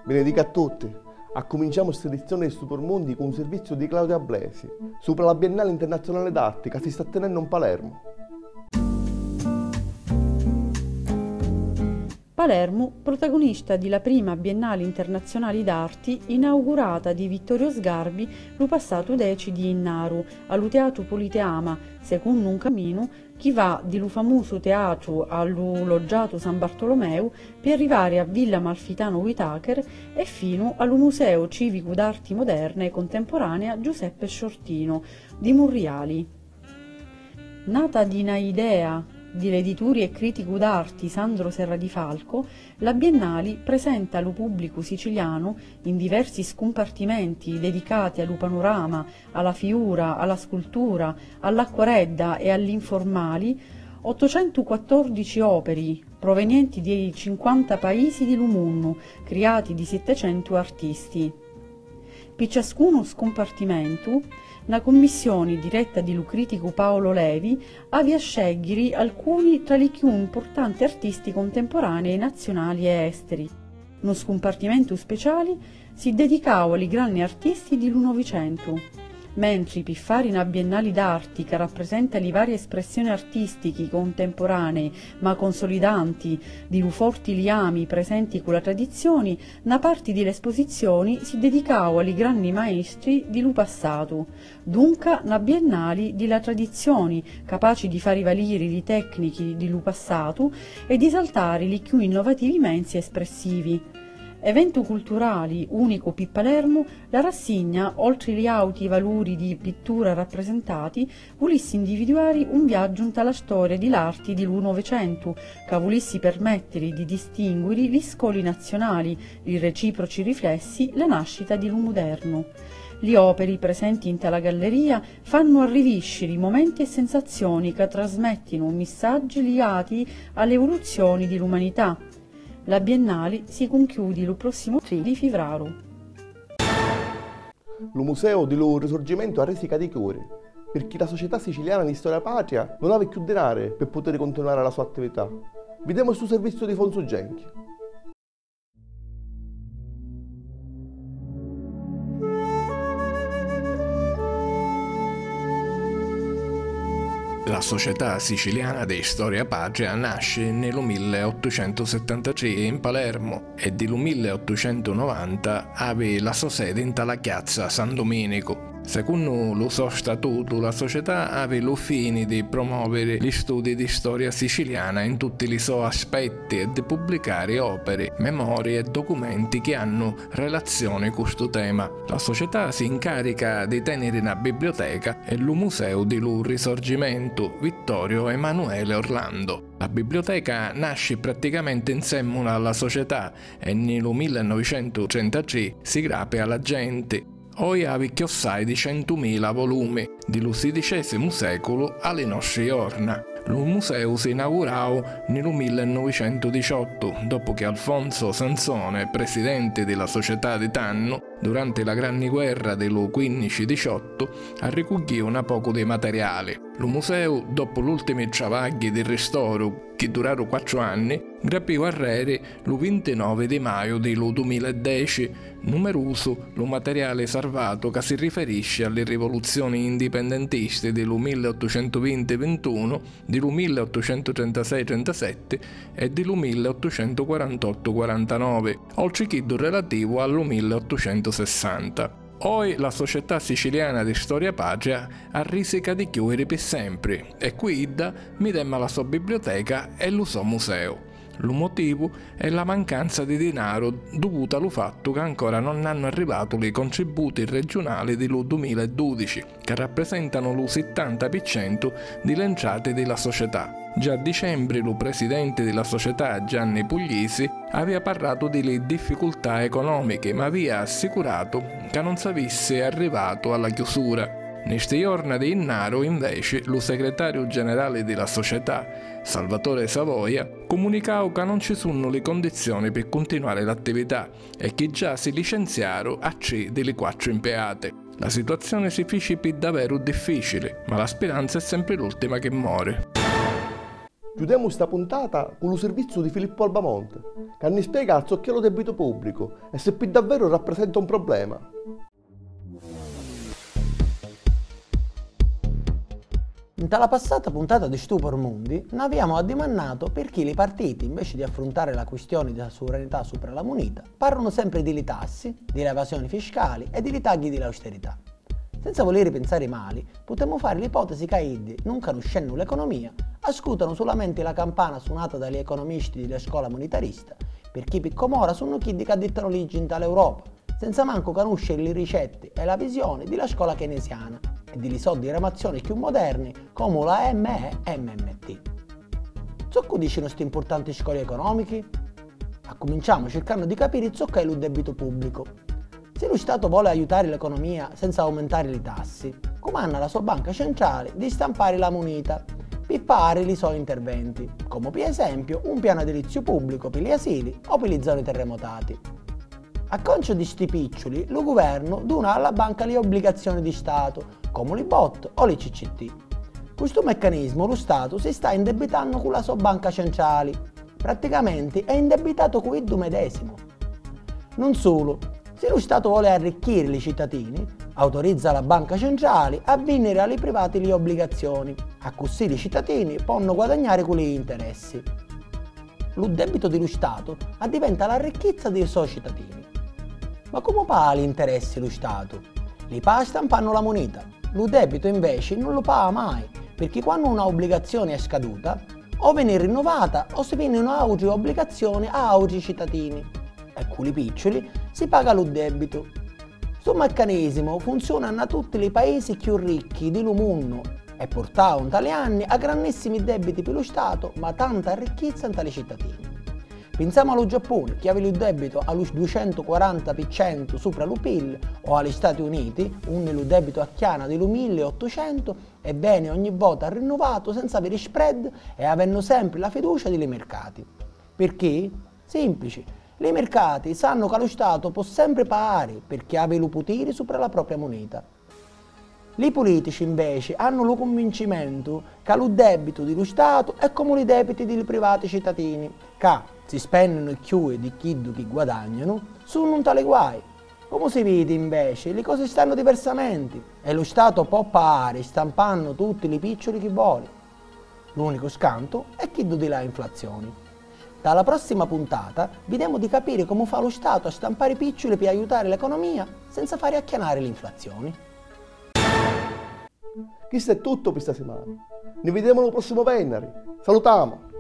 Benedica a tutti. Cominciamo questa edizione di Supermondi con un servizio di Claudia Blesi sopra la Biennale Internazionale d'Arte che si sta tenendo a Palermo. Palermo, protagonista della prima Biennale Internazionale d'Arti inaugurata di Vittorio Sgarbi lo passato 10 di Innaru, allo Teatro Politeama, secondo un cammino che va dallo famoso teatro allo loggiato San Bartolomeo per arrivare a Villa Amalfitano Whitaker e fino allo Museo Civico d'Arti Moderne e Contemporanea Giuseppe Sciortino di Murriali. Nata di una idea dell'editore e critico d'arti Sandro Serradifalco, la Biennale presenta allo pubblico siciliano, in diversi scompartimenti dedicati allo panorama, alla figura, alla scultura, all'acquarella e all'informali, 814 opere provenienti dai 50 paesi del mondo, creati di 700 artisti. Per ciascuno scompartimento, la commissione diretta dallo critico Paolo Levi aveva a scegliere alcuni tra i più importanti artisti contemporanei nazionali e esteri. Uno scompartimento speciale si dedicava ai grandi artisti del Novecento, mentre per fare una Biennale d'Arti che rappresenta le varie espressioni artistiche contemporanee ma consolidanti di forti liami presenti con la tradizione, una parte delle esposizioni si dedicava ai grandi maestri di passato. Dunque una Biennale della tradizione, capaci di far rivalere le tecniche di passato e di esaltare i più innovativi mezzi espressivi. Evento culturale unico per Palermo, la rassegna, oltre gli alti valori di pittura rappresentati, volesse individuare un viaggio alla storia dell'arte del Novecento, che volesse permettere di distinguere gli scoli nazionali, i reciproci riflessi, la nascita del moderno. Le opere presenti in tale galleria fanno arriviscere momenti e sensazioni che trasmettono messaggi legati all'evoluzione dell'umanità. La Biennale si conclude il prossimo 3 di febbraio. Il Museo dello Risorgimento ha resica di cuore, perché la Società Siciliana di Storia Patria non aveva più denaro per poter continuare la sua attività. Vediamo il suo servizio di Fonso Genchi. La Società Siciliana di Storia Patria nasce nel 1873 in Palermo e nel 1890 aveva la sua sede in tale piazza San Domenico. Secondo lo suo statuto, la società aveva lo fine di promuovere gli studi di storia siciliana in tutti i suoi aspetti e di pubblicare opere, memorie e documenti che hanno relazione con questo tema. La società si incarica di tenere una biblioteca e il Museo dello Risorgimento Vittorio Emanuele Orlando. La biblioteca nasce praticamente insieme alla società e nel 1933 si grape alla gente. Oggi ha chiossai di 100.000 volumi, dello XVI secolo alle nostre giorni. Il museo si inaugurò nel 1918, dopo che Alfonso Sansone, presidente della società di Tanno, durante la Grande Guerra del 15-18, ha raccoglito un poco di materiale. Il museo, dopo gli ultimi travagli di restauro, che durarono 4 anni, grapiò a rere il 29 di maggio del 2010, numeroso il materiale salvato che si riferisce alle rivoluzioni indipendentiste del 1820-21, del 1836-37 e del 1848-49, oltre che del relativo al 1860. Oggi la Società Siciliana di Storia Patria ha risica di chiudere per sempre e qui mi demma la sua biblioteca e il suo museo. Il motivo è la mancanza di denaro dovuta al fatto che ancora non hanno arrivato i contributi regionali del 2012, che rappresentano il 70% delle entrate della società. Già a dicembre il presidente della società Gianni Puglisi aveva parlato delle difficoltà economiche, ma aveva assicurato che non s'avesse arrivato alla chiusura. Neste giorni di Innaro, invece, lo segretario generale della società, Salvatore Savoia, comunicò che non ci sono le condizioni per continuare l'attività e che già si licenziarono a 3 delle 4 impiegate. La situazione si fece per davvero difficile, ma la speranza è sempre l'ultima che muore. Chiudiamo questa puntata con il servizio di Filippo Albamonte, che ne spiega il zocchiero debito pubblico e se per davvero rappresenta un problema. In tale passata puntata di Stupor Mundi ne abbiamo addimannato perché i partiti, invece di affrontare la questione della sovranità sopra la moneta, parlano sempre di tassi, di evasioni fiscali e di tagli dell'austerità. Senza voler pensare male, potremmo fare l'ipotesi che iddi, non conoscendo l'economia, ascoltano solamente la campana suonata dagli economisti della scuola monetarista, perché Piccomora sono chi che dittano l'origine dall'Europa, senza manco conoscere le ricette e la visione della scuola keynesiana e delle diramazioni più moderni come la ME e MMT. Zocco dicono queste importanti scuole economiche? Cominciamo cercando di capire ciò che è il debito pubblico. Se lo Stato vuole aiutare l'economia senza aumentare i tassi, comanda alla sua banca centrale di stampare la moneta per pagare i suoi interventi, come per esempio un piano edilizio pubblico per gli asili o per le zone terremotati. A concio di sti piccioli, il governo dona alla banca le obbligazioni di Stato, come i BOT o le CCT. Questo meccanismo lo Stato si sta indebitando con la sua banca centrale, praticamente è indebitato con il medesimo. Non solo, se lo Stato vuole arricchire i cittadini, autorizza la banca centrale a vendere alle private le obbligazioni, a così i cittadini possono guadagnare con gli interessi. Lo debito dello Stato diventa la ricchezza dei suoi cittadini. Ma come paga gli interessi lo Stato? Li paga stampando la moneta. Lo debito invece non lo paga mai, perché quando una obbligazione è scaduta, o viene rinnovata o si viene un'altra obbligazione a altri cittadini. E con i piccioli si paga lo debito. Questo meccanismo funziona in tutti i paesi più ricchi del mondo e portava in tali anni a grandissimi debiti per lo Stato, ma tanta ricchezza in tali cittadini. Pensiamo allo Giappone, che aveva il debito allo 240% sopra lo PIL, o agli Stati Uniti, un lo debito a chiana dello 1800, ebbene ogni volta rinnovato senza avere spread e avendo sempre la fiducia dei mercati. Perché? Semplice. I mercati sanno che lo Stato può sempre pagare perché ha il potere sopra la propria moneta. I politici invece hanno lo convincimento che lo debito dello Stato è come i debiti dei privati cittadini, che si spendono i chiui di chi guadagnano, sono un tale guai. Come si vede invece, le cose stanno diversamente e lo Stato può pagare stampando tutti i piccioli che vuole. L'unico scanto è chi dà inflazione. Dalla prossima puntata vediamo di capire come fa lo Stato a stampare piccioli per aiutare l'economia senza fare acchianare l'inflazione. Questo è tutto per questa settimana. Ne vediamo il prossimo venerdì. Salutiamo!